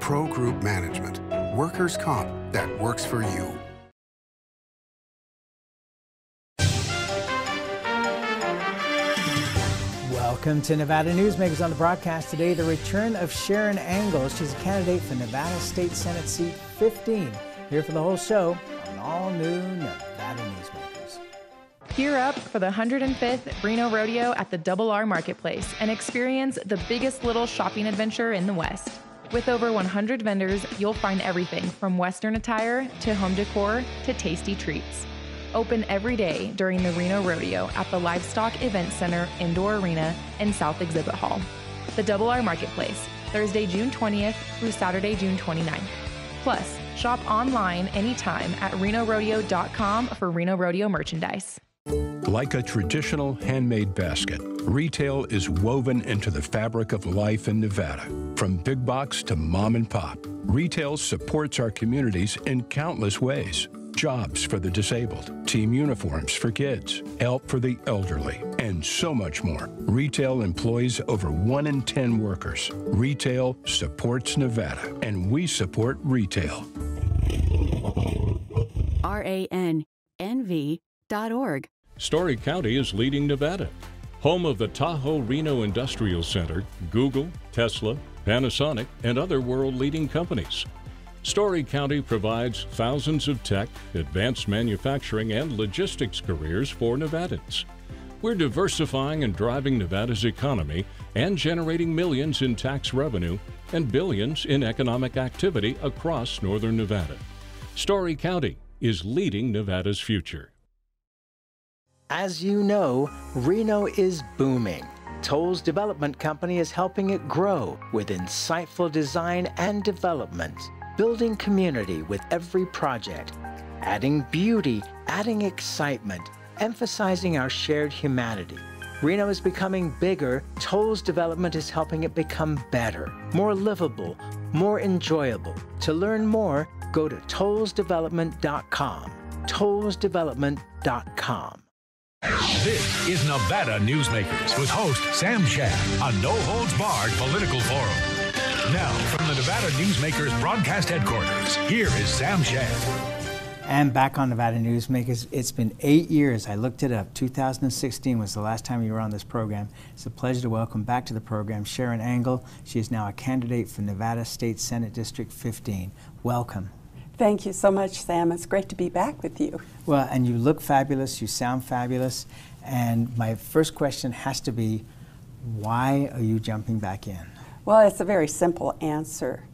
Pro Group Management. Workers' comp that works for you. Welcome to Nevada Newsmakers. On the broadcast today, the return of Sharron Angle. She's a candidate for Nevada State Senate seat 15. Here for the whole show on all new Nevada Newsmakers. Gear up for the 105th Reno Rodeo at the Double R Marketplace and experience the biggest little shopping adventure in the West. With over 100 vendors, you'll find everything from Western attire to home decor to tasty treats. Open every day during the Reno Rodeo at the Livestock Event Center Indoor Arena and South Exhibit Hall. The Double R Marketplace, Thursday, June 20th through Saturday, June 29th. Plus, shop online anytime at renorodeo.com for Reno Rodeo merchandise. Like a traditional handmade basket, retail is woven into the fabric of life in Nevada. From big box to mom and pop, retail supports our communities in countless ways. Jobs for the disabled, team uniforms for kids, help for the elderly, and so much more. Retail employs over 1 in 10 workers. Retail supports Nevada, and we support retail. RANNV.org. Story County is leading Nevada. Home of the Tahoe Reno Industrial Center, Google, Tesla, Panasonic, and other world-leading companies. Story County provides thousands of tech, advanced manufacturing, and logistics careers for Nevadans. We're diversifying and driving Nevada's economy and generating millions in tax revenue and billions in economic activity across northern Nevada. Story County is leading Nevada's future. As you know, Reno is booming. Toll's development company is helping it grow with insightful design and development, building community with every project, adding beauty, adding excitement, emphasizing our shared humanity. Reno is becoming bigger. Toll's development is helping it become better, more livable, more enjoyable. To learn more, go to tollsdevelopment.com. tollsdevelopment.com. This is Nevada Newsmakers with host Sam Shad, a no-holds-barred political forum. Now, from the Nevada Newsmakers broadcast headquarters, here is Sam Shad. And back on Nevada Newsmakers, it's been 8 years. I looked it up. 2016 was the last time you were on this program. It's a pleasure to welcome back to the program Sharron Angle. She is now a candidate for Nevada State Senate District 15. Welcome. Thank you so much, Sam. It's great to be back with you. Well, and you look fabulous, you sound fabulous, and my first question has to be, why are you jumping back in? Well, it's a very simple answer.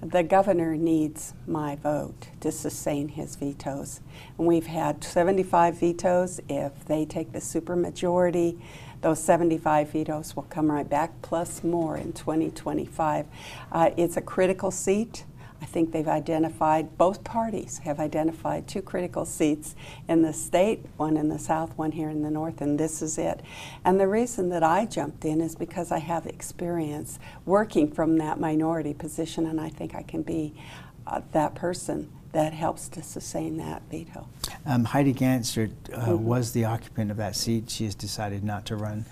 The governor needs my vote to sustain his vetoes. And we've had 75 vetoes. If they take the supermajority, those 75 vetoes will come right back, plus more in 2025. It's a critical seat. I think they've identified, both parties have identified 2 critical seats in the state, one in the south, one here in the north, and this is it. And the reason that I jumped in is because I have experience working from that minority position, and I think I can be that person that helps to sustain that veto. Heidi Gansert was the occupant of that seat. She has decided not to run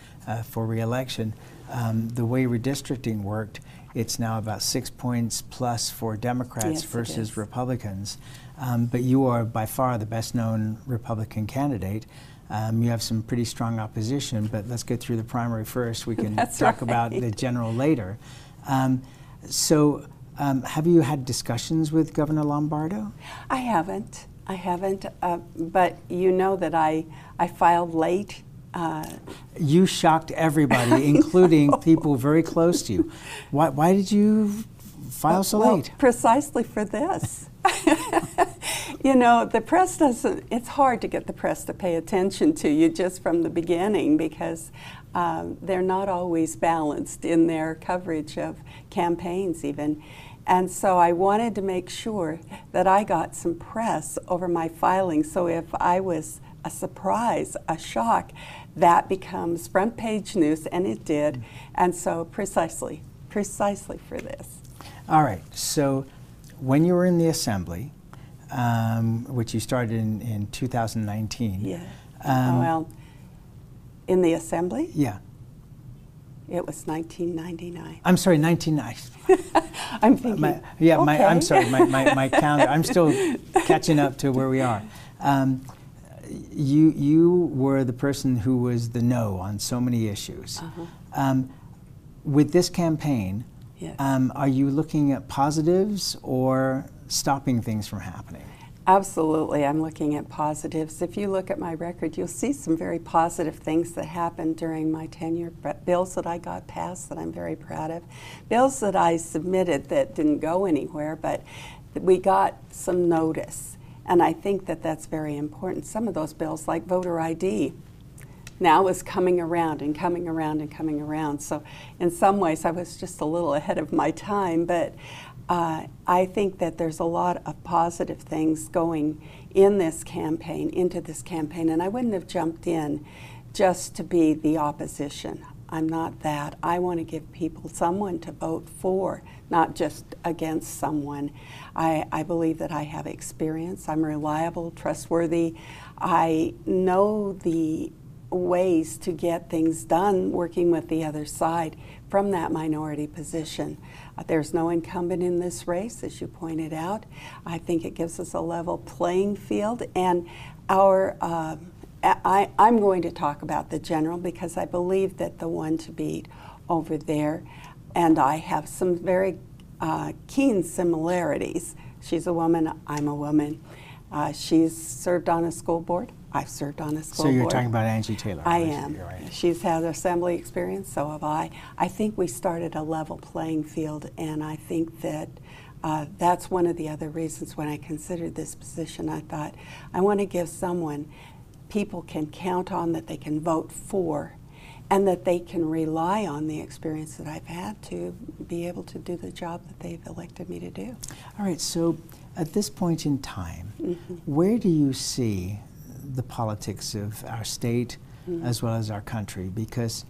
for re-election. The way redistricting worked, it's now about 6 points plus for Democrats versus Republicans. But you are by far the best known Republican candidate. You have some pretty strong opposition, but let's get through the primary first. We can talk about the general later. Have you had discussions with Governor Lombardo? I haven't, but you know that I filed late. You shocked everybody, including people very close to you. Why did you file so late? Precisely for this. You know, the press doesn't, it's hard to get the press to pay attention to you just from the beginning because they're not always balanced in their coverage of campaigns even. And so I wanted to make sure that I got some press over my filing, so if I was a surprise, a shock, that becomes front page news, and it did. And so precisely for this. All right, so when you were in the Assembly, which you started in 2019. Yeah, well, in the Assembly? Yeah. It was 1999. I'm sorry, 1990. I'm thinking, I'm sorry, my calendar, I'm still catching up to where we are. You were the person who was the no on so many issues. With this campaign, yes. Are you looking at positives or stopping things from happening? Absolutely, I'm looking at positives. If you look at my record, you'll see some very positive things that happened during my tenure. Bills that I got passed that I'm very proud of. Bills that I submitted that didn't go anywhere, but we got some notice. And I think that that's very important. Some of those bills, like voter ID, now is coming around and coming around and coming around. So in some ways, I was just a little ahead of my time, but I think that there's a lot of positive things going in this campaign, into this campaign, and I wouldn't have jumped in just to be the opposition. I'm not that. I want to give people someone to vote for, not just against someone. I believe that I have experience. I'm reliable, trustworthy. I know the ways to get things done working with the other side from that minority position. There's no incumbent in this race, as you pointed out. I think it gives us a level playing field, and I'm going to talk about the general because I believe that the one to beat over there and I have some very keen similarities. She's a woman, I'm a woman. She's served on a school board. I've served on a school board. So you're talking about Angie Taylor. I am. Right. She's had assembly experience, so have I. I think we started a level playing field, and I think that that's one of the other reasons when I considered this position. I thought, I want to give someone people can count on, that they can vote for, and that they can rely on the experience that I've had to be able to do the job that they've elected me to do. All right, so at this point in time, where do you see the politics of our state as well as our country? Because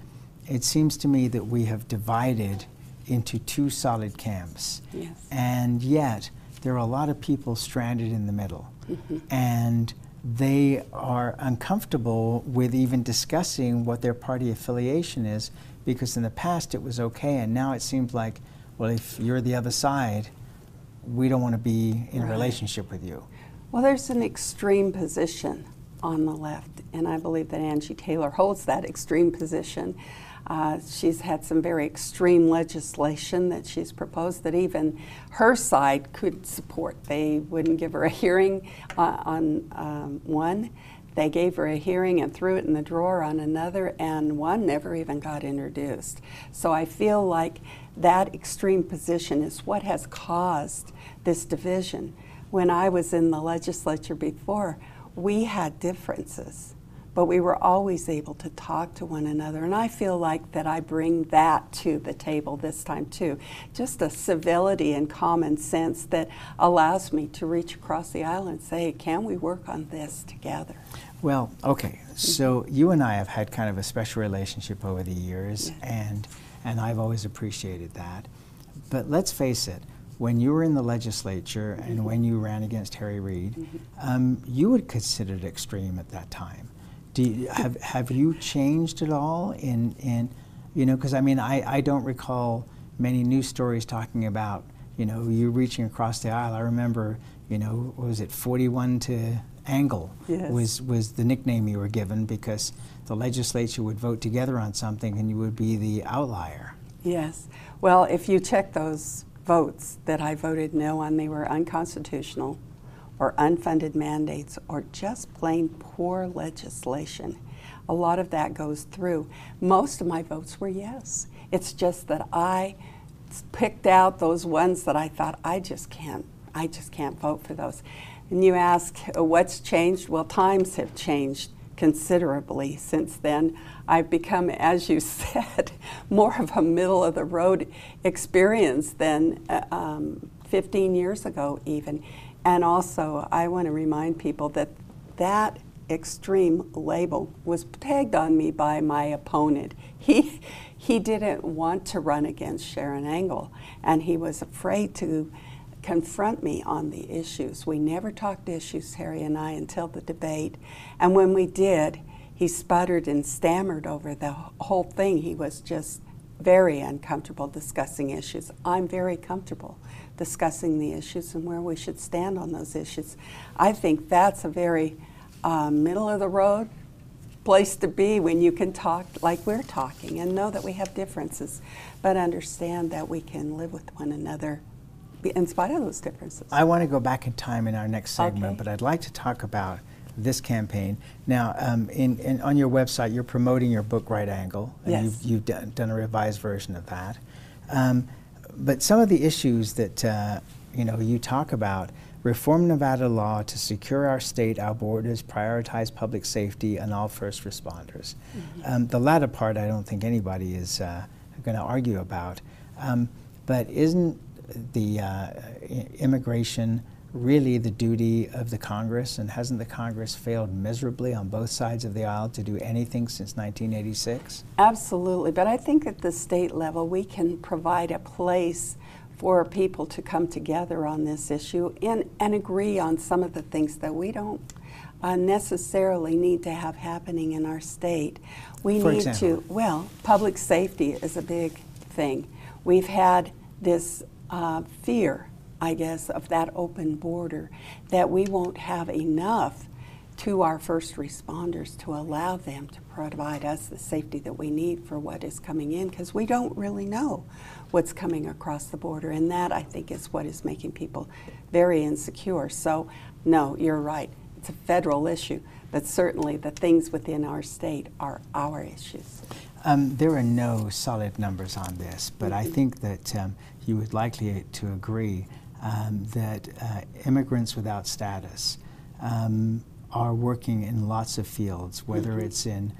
it seems to me that we have divided into two solid camps. Yes. And yet there are a lot of people stranded in the middle. And they are uncomfortable with even discussing what their party affiliation is, because in the past it was okay, and now it seems like, well, if you're the other side, we don't want to be in a relationship with you. Well, there's an extreme position on the left, and I believe that Angie Taylor holds that extreme position. She's had some very extreme legislation that she's proposed that even her side could support. They wouldn't give her a hearing on one. They gave her a hearing and threw it in the drawer on another, and one never even got introduced. So I feel like that extreme position is what has caused this division. When I was in the legislature before, we had differences, but we were always able to talk to one another. And I feel like that I bring that to the table this time too. Just a civility and common sense that allows me to reach across the aisle and say, can we work on this together? Well, okay, so you and I have had kind of a special relationship over the years, and I've always appreciated that. But let's face it, when you were in the legislature and when you ran against Harry Reid, you were considered extreme at that time. Have you changed at all in you know, because I mean, I don't recall many news stories talking about, you know, you reaching across the aisle. I remember, you know, what was it, 41 to Angle was the nickname you were given, because the legislature would vote together on something and you would be the outlier. Yes. Well, if you check those votes that I voted no on, they were unconstitutional or unfunded mandates or just plain poor legislation. A lot of that goes through. Most of my votes were yes. It's just that I picked out those ones that I thought I just can't vote for those. And you ask what's changed? Well, times have changed considerably since then. I've become, as you said, more of a middle of the road experience than 15 years ago even. And also, I want to remind people that that extreme label was tagged on me by my opponent. He didn't want to run against Sharron Angle, and he was afraid to confront me on the issues. We never talked issues, Harry and I, until the debate. And when we did, he sputtered and stammered over the whole thing. He was just very uncomfortable discussing issues. I'm very comfortable discussing the issues and where we should stand on those issues. I think that's a very middle of the road place to be when you can talk like we're talking and know that we have differences, but understand that we can live with one another in spite of those differences. I want to go back in time in our next segment, Okay. but I'd like to talk about this campaign. Now, on your website, you're promoting your book, Right Angle, and Yes. you've done a revised version of that. But some of the issues that you talk about: reform Nevada law to secure our state, our borders, prioritize public safety, and all first responders. The latter part, I don't think anybody is going to argue about. But isn't the immigration really the duty of the Congress, and hasn't the Congress failed miserably on both sides of the aisle to do anything since 1986? Absolutely, but I think at the state level we can provide a place for people to come together on this issue and agree on some of the things that we don't necessarily need to have happening in our state. We For need example? to, well, public safety is a big thing. We've had this fear, I guess, of that open border, that we won't have enough to our first responders to allow them to provide us the safety that we need for what is coming in, because we don't really know what's coming across the border, and that, I think, is what is making people very insecure. So, no, you're right. It's a federal issue, but certainly the things within our state are our issues. There are no solid numbers on this, but I think that you would likely to agree that immigrants without status are working in lots of fields, whether it's in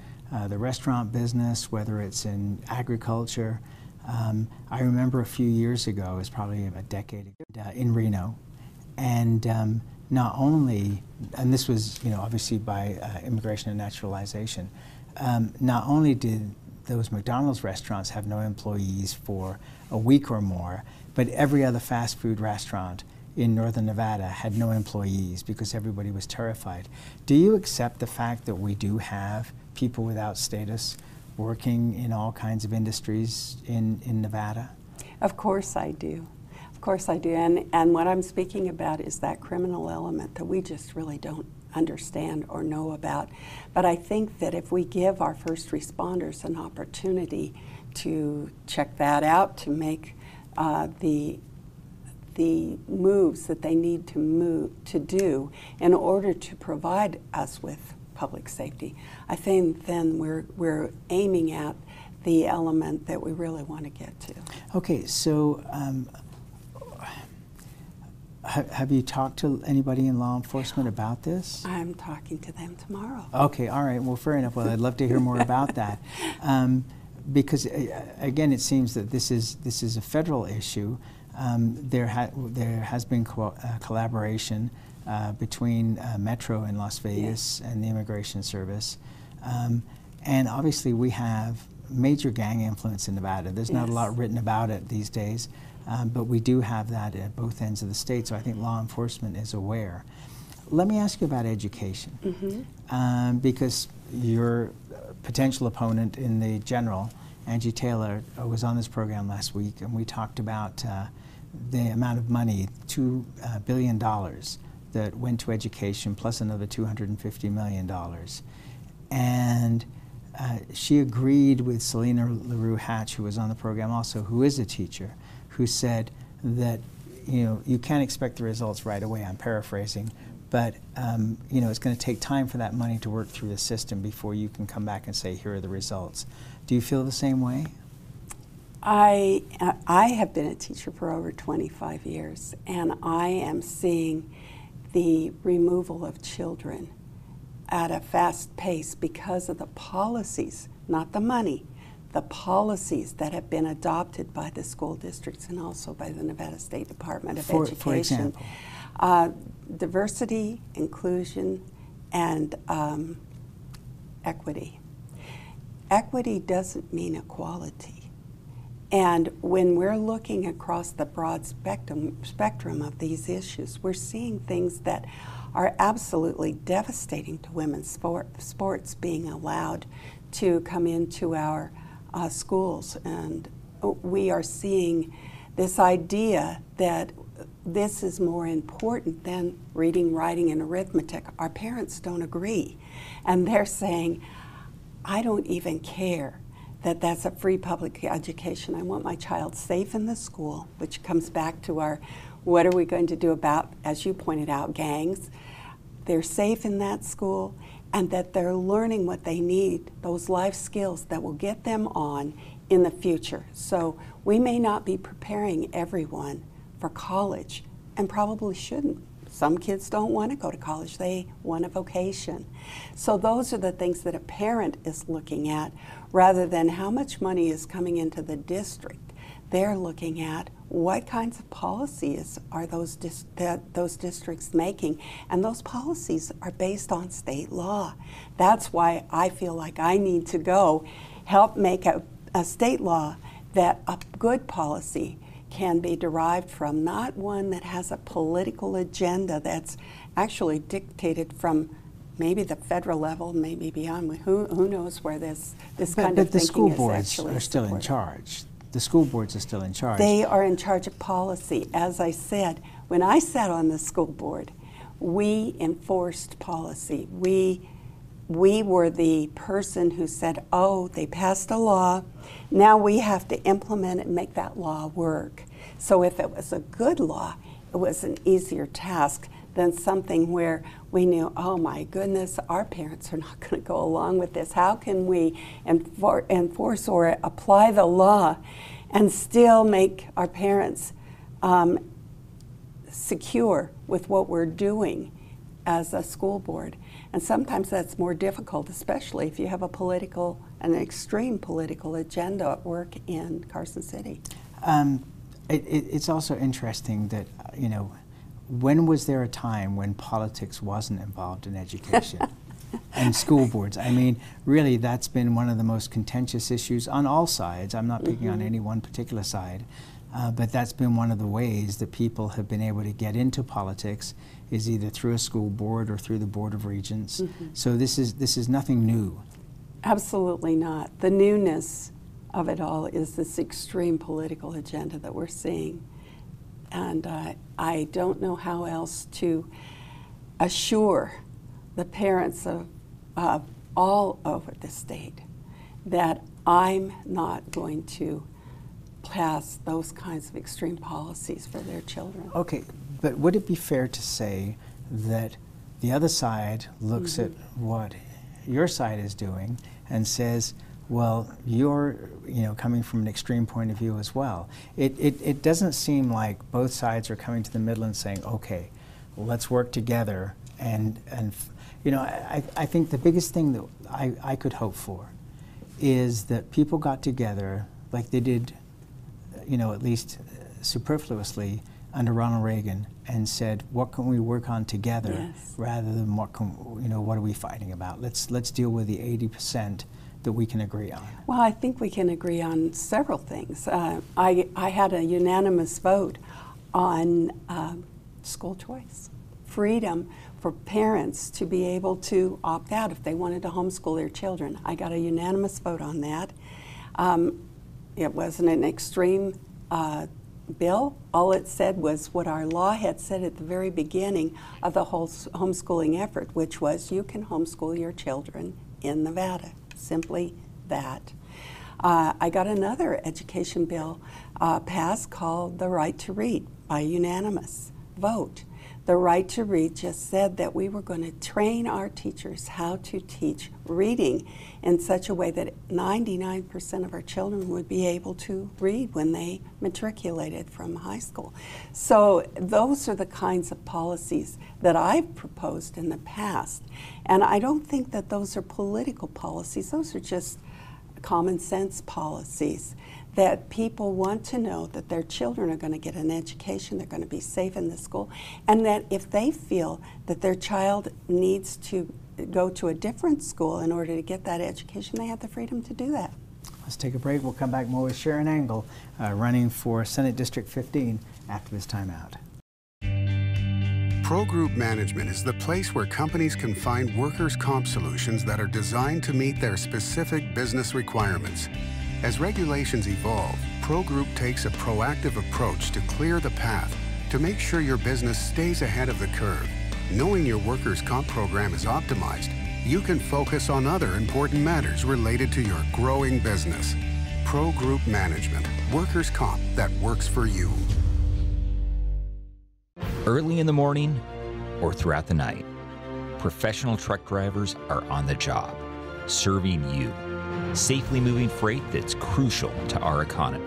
the restaurant business, whether it's in agriculture. I remember a few years ago, it was probably a decade ago, in Reno, and not only, and this was obviously by immigration and naturalization, not only did those McDonald's restaurants have no employees for a week or more, but every other fast food restaurant in northern Nevada had no employees because everybody was terrified. Do you accept the fact that we do have people without status working in all kinds of industries in Nevada? Of course I do. Of course I do. And what I'm speaking about is that criminal element that we just really don't understand or know about. But I think that if we give our first responders an opportunity to check that out, to make the moves that they need to do in order to provide us with public safety, I think then we're aiming at the element that we really want to get to. Okay, so have you talked to anybody in law enforcement about this? I'm talking to them tomorrow. Okay, all right, well, fair enough. Well, I'd love to hear more about that. Because again, it seems that this is a federal issue. There has been collaboration between Metro in Las Vegas and the Immigration Service, and obviously we have major gang influence in Nevada. There's not a lot written about it these days, but we do have that at both ends of the state. So I think law enforcement is aware. Let me ask you about education, because your potential opponent in the general, Angie Taylor, was on this program last week, and we talked about the amount of money, $2 billion that went to education, plus another $250 million. And she agreed with Selena LaRue Hatch, who was on the program also, who is a teacher, who said that you can't expect the results right away. I'm paraphrasing, but it's going to take time for that money to work through the system before you can come back and say, here are the results. Do you feel the same way? I have been a teacher for over 25 years, and I am seeing the removal of children at a fast pace because of the policies, not the money, the policies that have been adopted by the school districts and also by the Nevada State Department of Education. For example? Diversity, inclusion, and equity. Equity doesn't mean equality. And when we're looking across the broad spectrum of these issues, we're seeing things that are absolutely devastating to women's sports being allowed to come into our schools. And we are seeing this idea that this is more important than reading, writing, and arithmetic. Our parents don't agree. And they're saying, I don't even care that that's a free public education. I want my child safe in the school, which comes back to our, what are we going to do about, as you pointed out, gangs? They're safe in that school, and that they're learning what they need, those life skills that will get them on in the future. So we may not be preparing everyone for college, and probably shouldn't. Some kids don't want to go to college, they want a vocation. So those are the things that a parent is looking at, rather than how much money is coming into the district. They're looking at what kinds of policies are those districts making, and those policies are based on state law. That's why I feel like I need to go help make a state law that a good policy can be derived from, not one that has a political agenda that's actually dictated from maybe the federal level, maybe beyond. Who knows where this kind of thinking is actually. But the school boards are still in charge. The school boards are still in charge. They are in charge of policy. As I said, when I sat on the school board, we enforced policy. We were the person who said, oh, they passed a law, now we have to implement it and make that law work. So if it was a good law, it was an easier task than something where we knew, oh my goodness, our parents are not going to go along with this. How can we enforce or apply the law and still make our parents secure with what we're doing as a school board? And sometimes that's more difficult, especially if you have an extreme political agenda at work in Carson City. It's also interesting that, when was there a time when politics wasn't involved in education and school boards? I mean, really, that's been one of the most contentious issues on all sides. I'm not picking on any one particular side, but that's been one of the ways that people have been able to get into politics, is either through a school board or through the Board of Regents. So this is nothing new. Absolutely not. The newness of it all is this extreme political agenda that we're seeing. And I don't know how else to assure the parents of all over the state that I'm not going to pass those kinds of extreme policies for their children. Okay, but would it be fair to say that the other side looks at what your side is doing and says, well, you're coming from an extreme point of view as well? It doesn't seem like both sides are coming to the middle and saying, okay, well, let's work together. And I think the biggest thing that I could hope for is that people got together like they did, at least superfluously under Ronald Reagan, and said, what can we work on together, rather than what are we fighting about? Let's deal with the 80% that we can agree on. Well, I think we can agree on several things. I had a unanimous vote on school choice, freedom for parents to be able to opt out if they wanted to homeschool their children. I got a unanimous vote on that. It wasn't an extreme bill. All it said was what our law had said at the very beginning of the whole homeschooling effort, which was you can homeschool your children in Nevada. Simply that. I got another education bill passed called the Right to Read by unanimous vote. The Right to Read just said that we were going to train our teachers how to teach reading in such a way that 99% of our children would be able to read when they matriculated from high school. So those are the kinds of policies that I've proposed in the past. And I don't think that those are political policies. Those are just common sense policies that people want to know that their children are going to get an education, they're going to be safe in the school, and that if they feel that their child needs to go to a different school in order to get that education, they have the freedom to do that. Let's take a break. We'll come back more with Sharron Angle, running for Senate District 15 after this time out. Pro Group Management is the place where companies can find workers' comp solutions that are designed to meet their specific business requirements. As regulations evolve, Pro Group takes a proactive approach to clear the path to make sure your business stays ahead of the curve. Knowing your workers' comp program is optimized, you can focus on other important matters related to your growing business. Pro Group Management, workers' comp that works for you. Early in the morning or throughout the night, professional truck drivers are on the job, serving you, safely moving freight that's crucial to our economy.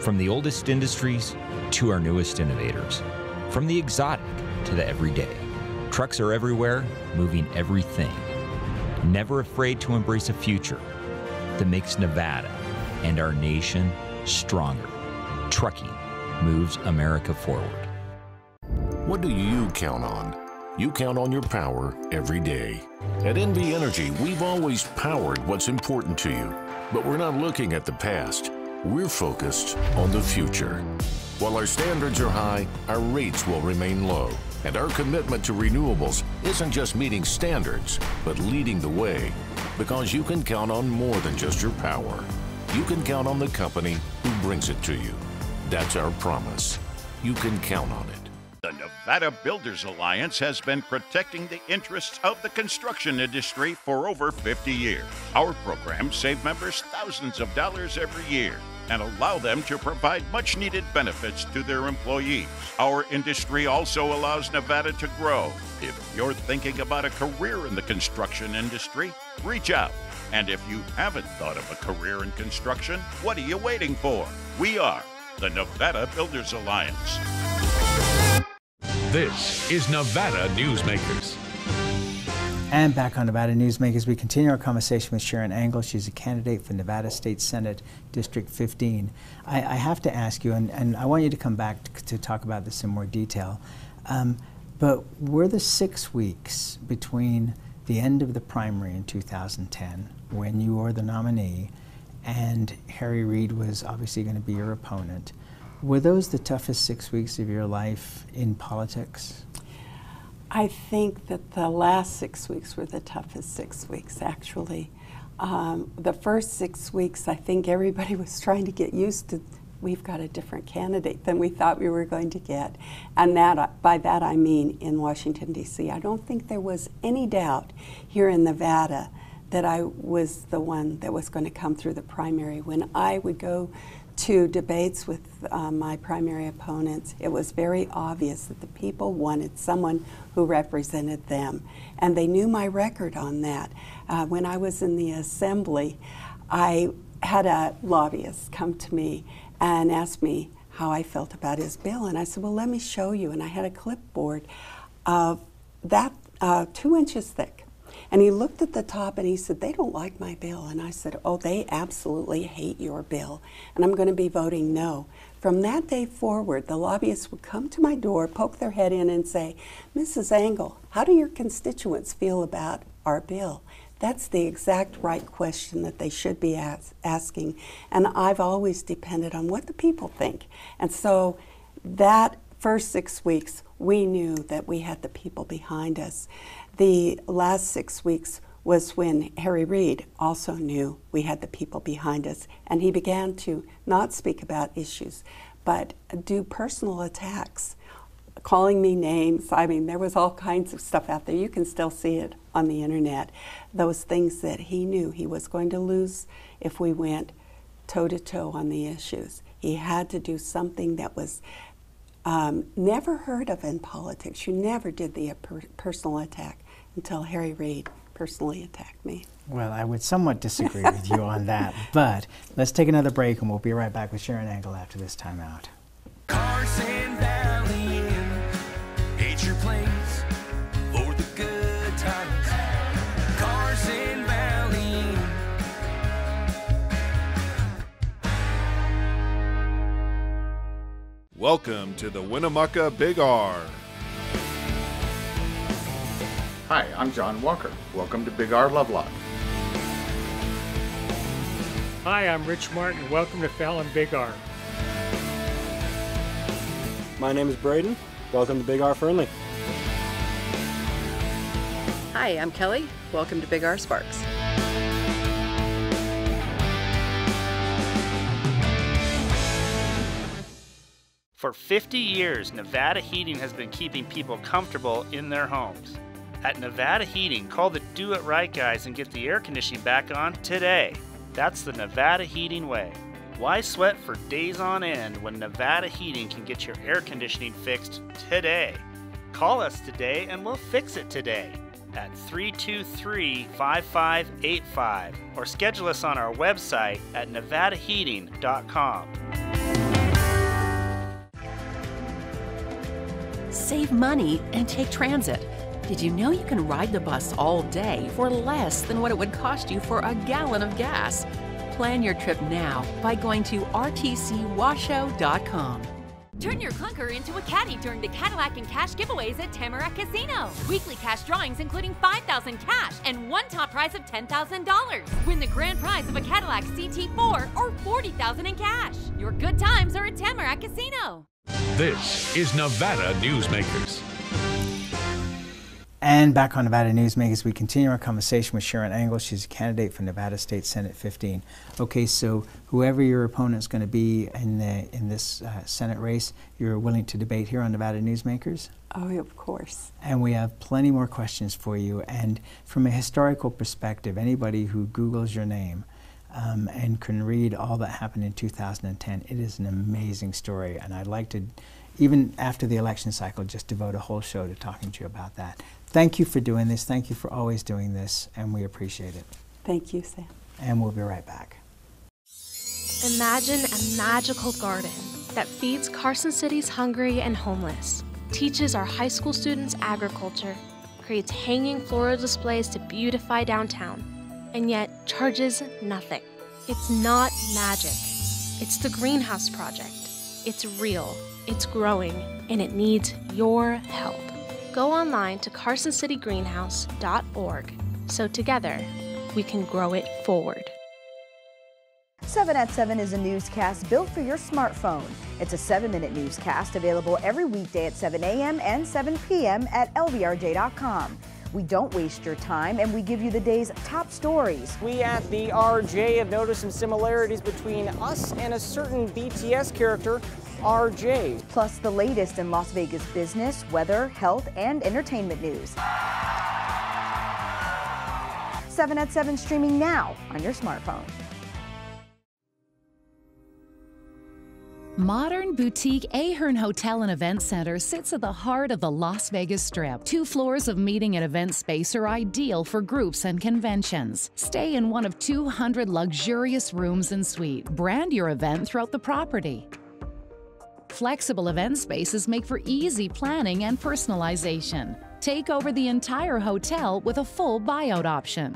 From the oldest industries to our newest innovators, from the exotic to the everyday, trucks are everywhere, moving everything. Never afraid to embrace a future that makes Nevada and our nation stronger. Trucking moves America forward. What do you count on? You count on your power every day. At NV Energy, we've always powered what's important to you, but we're not looking at the past. We're focused on the future. While our standards are high, our rates will remain low. And our commitment to renewables isn't just meeting standards, but leading the way. Because you can count on more than just your power. You can count on the company who brings it to you. That's our promise. You can count on it. The Nevada Builders Alliance has been protecting the interests of the construction industry for over 50 years. Our programs save members thousands of dollars every year and allow them to provide much-needed benefits to their employees. Our industry also allows Nevada to grow. If you're thinking about a career in the construction industry, reach out. And if you haven't thought of a career in construction, what are you waiting for? We are the Nevada Builders Alliance. This is Nevada Newsmakers. And back on Nevada Newsmakers, we continue our conversation with Sharron Angle. She's a candidate for Nevada State Senate District 15. I have to ask you, and I want you to come back to talk about this in more detail, but were the 6 weeks between the end of the primary in 2010, when you were the nominee, and Harry Reid was obviously going to be your opponent, were those the toughest 6 weeks of your life in politics? I think that the last 6 weeks were the toughest 6 weeks, actually. The first 6 weeks, I think everybody was trying to get used to, we've got a different candidate than we thought we were going to get. And that, by that I mean in Washington, D.C. I don't think there was any doubt here in Nevada that I was the one that was going to come through the primary. When I would go to debates with my primary opponents, it was very obvious that the people wanted someone who represented them. And they knew my record on that. When I was in the assembly, I had a lobbyist come to me and ask me how I felt about his bill. And I said, well, let me show you. And I had a clipboard of that 2 inches thick. And he looked at the top and he said, they don't like my bill. And I said, oh, they absolutely hate your bill. And I'm going to be voting no. From that day forward, the lobbyists would come to my door, poke their head in and say, Mrs. Angle, how do your constituents feel about our bill? That's the exact right question that they should be asking. And I've always depended on what the people think. And so that first 6 weeks, we knew that we had the people behind us. The last 6 weeks was when Harry Reid also knew we had the people behind us, and he began to not speak about issues, but do personal attacks, calling me names. I mean, there was all kinds of stuff out there. You can still see it on the internet. Those things that he knew he was going to lose if we went toe-to-toe on the issues. He had to do something that was never heard of in politics. You never did the personal attack until Harry Reid personally attacked me. Well, I would somewhat disagree with you on that, but let's take another break and we'll be right back with Sharron Angle after this time out. Carson Valley, it's your place for the good times. Carson Valley. Welcome to the Winnemucca Big R. Hi, I'm John Walker. Welcome to Big R Lovelock. Hi, I'm Rich Martin. Welcome to Fallon Big R. My name is Braden. Welcome to Big R Fernley. Hi, I'm Kelly. Welcome to Big R Sparks. For 50 years, Nevada Heating has been keeping people comfortable in their homes. At Nevada Heating, call the Do It Right guys and get the air conditioning back on today. That's the Nevada Heating way. Why sweat for days on end when Nevada Heating can get your air conditioning fixed today? Call us today and we'll fix it today at 323-5585 or schedule us on our website at nevadaheating.com. Save money and take transit. Did you know you can ride the bus all day for less than what it would cost you for a gallon of gas? Plan your trip now by going to rtcwashoe.com. Turn your clunker into a caddy during the Cadillac and Cash giveaways at Tamarack Casino. Weekly cash drawings including $5,000 cash and one top prize of $10,000. Win the grand prize of a Cadillac CT4 or $40,000 in cash. Your good times are at Tamarack Casino. This is Nevada Newsmakers. And back on Nevada Newsmakers, we continue our conversation with Sharron Angle. She's a candidate for Nevada State Senate 15. Okay, so whoever your opponent is going to be in this Senate race, you're willing to debate here on Nevada Newsmakers? Oh, of course. And we have plenty more questions for you. And from a historical perspective, anybody who Googles your name and can read all that happened in 2010, it is an amazing story. And I'd like to, even after the election cycle, just devote a whole show to talking to you about that. Thank you for doing this. Thank you for always doing this, and we appreciate it. Thank you, Sam. And we'll be right back. Imagine a magical garden that feeds Carson City's hungry and homeless, teaches our high school students agriculture, creates hanging floral displays to beautify downtown, and yet charges nothing. It's not magic. It's the Greenhouse Project. It's real, it's growing, and it needs your help. Go online to carsоncitygreenhouse.org so together we can grow it forward. 7 at 7 is a newscast built for your smartphone. It's a 7-minute newscast available every weekday at 7 a.m. and 7 p.m. at lvrj.com. We don't waste your time, and we give you the day's top stories. We at the RJ have noticed some similarities between us and a certain BTS character, RJ. Plus the latest in Las Vegas business, weather, health, and entertainment news. 7 at 7 streaming now on your smartphone. Modern boutique Ahern Hotel and Event Center sits at the heart of the Las Vegas Strip. 2 floors of meeting and event space are ideal for groups and conventions. Stay in one of 200 luxurious rooms and suites. Brand your event throughout the property. Flexible event spaces make for easy planning and personalization. Take over the entire hotel with a full buyout option.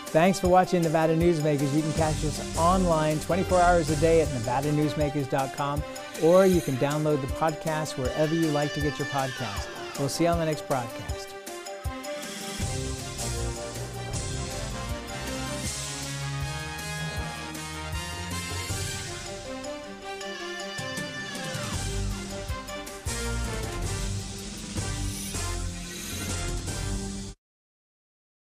Thanks for watching Nevada Newsmakers. You can catch us online 24 hours a day at nevadanewsmakers.com, or you can download the podcast wherever you like to get your podcast. We'll see you on the next broadcast.